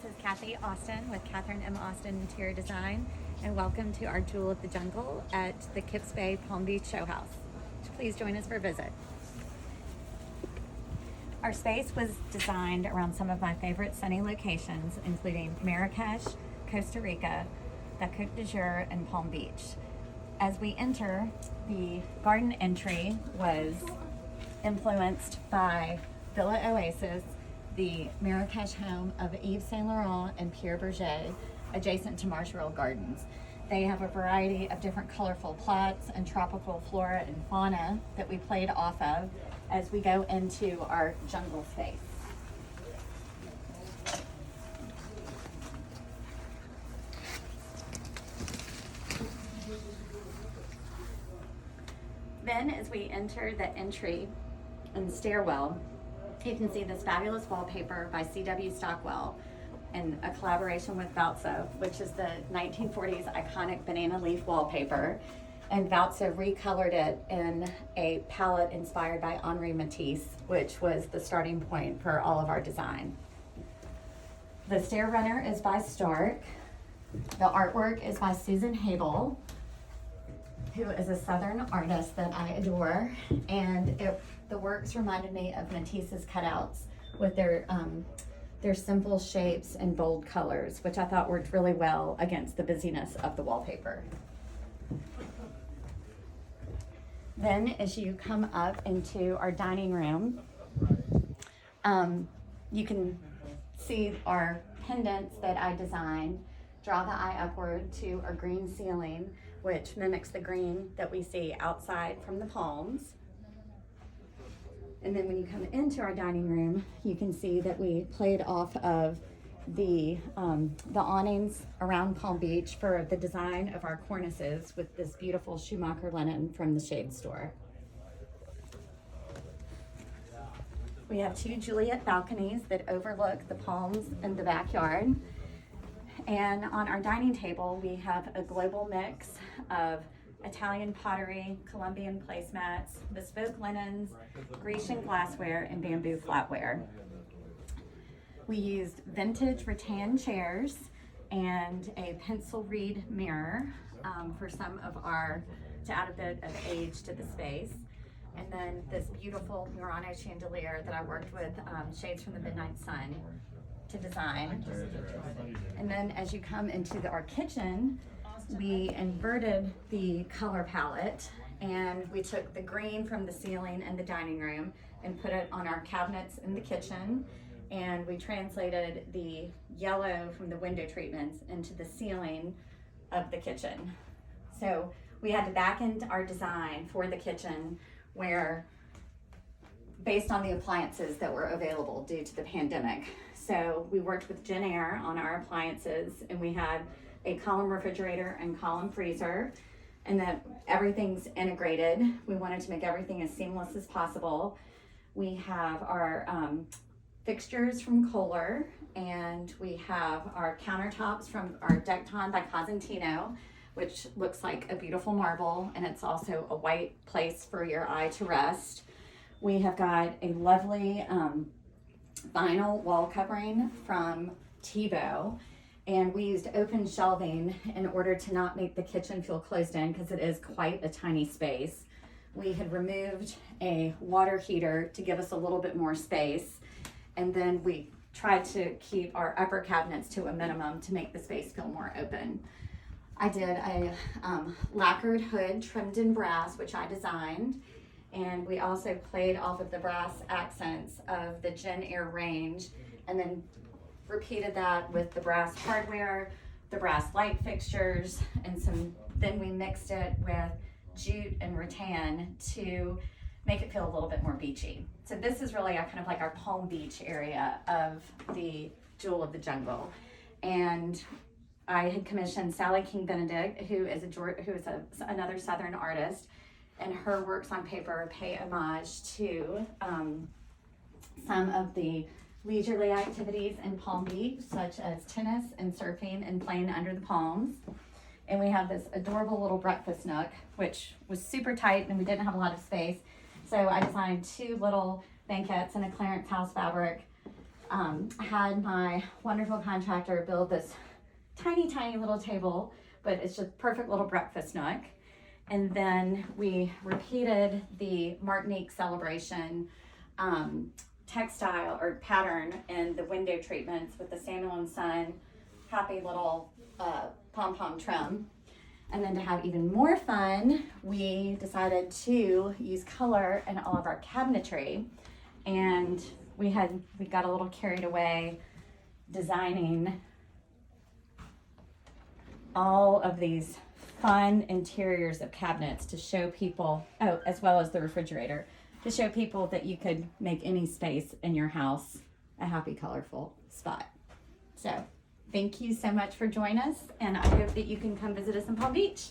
is Cathy Austin with Catherine M. Austin Interior Design, and welcome to our Jewel of the Jungle at the Kips Bay Palm Beach Show House. Please join us for a visit. Our space was designed around some of my favorite sunny locations, including Marrakesh, Costa Rica, the Côte d'Azur, and Palm Beach. As we enter, the garden entry was influenced by Villa Oasis, the Marrakesh home of Yves Saint Laurent and Pierre Berger, adjacent to Marshall Gardens. They have a variety of different colorful plots and tropical flora and fauna that we played off of as we go into our jungle space. Then as we enter the entry and stairwell, you can see this fabulous wallpaper by C.W. Stockwell in a collaboration with Valso, which is the 1940s iconic banana leaf wallpaper. And Valso recolored it in a palette inspired by Henri Matisse, which was the starting point for all of our design. The stair runner is by Stark. The artwork is by Susan Habel, who is a Southern artist that I adore. And the works reminded me of Matisse's cutouts with their simple shapes and bold colors, which I thought worked really well against the busyness of the wallpaper. Then as you come up into our dining room, you can see our pendants that I designed. Draw the eye upward to our green ceiling, which mimics the green that we see outside from the palms. And then when you come into our dining room, you can see that we played off of the awnings around Palm Beach for the design of our cornices with this beautiful Schumacher linen from the Shade Store. We have two Juliet balconies that overlook the palms and the backyard. And on our dining table, we have a global mix of Italian pottery, Colombian placemats, bespoke linens, Grecian glassware, and bamboo flatware. We used vintage rattan chairs and a pencil reed mirror for some of to add a bit of age to the space. And then this beautiful Murano chandelier that I worked with Shades from the Midnight Sun to design. And then as you come into our kitchen, we inverted the color palette and we took the green from the ceiling and the dining room and put it on our cabinets in the kitchen, and we translated the yellow from the window treatments into the ceiling of the kitchen. So we had to back into our design for the kitchen where based on the appliances that were available due to the pandemic. So we worked with Jen Air on our appliances, and we had a column refrigerator and column freezer, and that everything's integrated. We wanted to make everything as seamless as possible. We have our fixtures from Kohler, and we have our countertops from our Decton by Cosentino, which looks like a beautiful marble, and it's also a white place for your eye to rest. We have got a lovely vinyl wall covering from Tebow, and we used open shelving in order to not make the kitchen feel closed in because it is quite a tiny space. We had removed a water heater to give us a little bit more space, and then we tried to keep our upper cabinets to a minimum to make the space feel more open. I did a lacquered hood trimmed in brass, which I designed, and we also played off of the brass accents of the Jen Air range, and then repeated that with the brass hardware, the brass light fixtures, and then we mixed it with jute and rattan to make it feel a little bit more beachy. So this is really kind of like our Palm Beach area of the Jewel of the Jungle. And I had commissioned Sally King Benedict, who is another Southern artist, and her works on paper pay homage to some of the leisurely activities in Palm Beach, such as tennis and surfing and playing under the palms. And we have this adorable little breakfast nook, which was super tight and we didn't have a lot of space. So I designed two little banquettes in a Clarence House fabric I had my wonderful contractor build this tiny, tiny little table, but it's just perfect little breakfast nook. And then we repeated the Martinique celebration textile or pattern in the window treatments with the Samuel and Son happy little pom-pom trim. And then to have even more fun, we decided to use color in all of our cabinetry. And we got a little carried away designing all of these fun interiors of cabinets to show people, oh, as well as the refrigerator, to show people that you could make any space in your house a happy, colorful spot. So thank you so much for joining us, and I hope that you can come visit us in Palm Beach.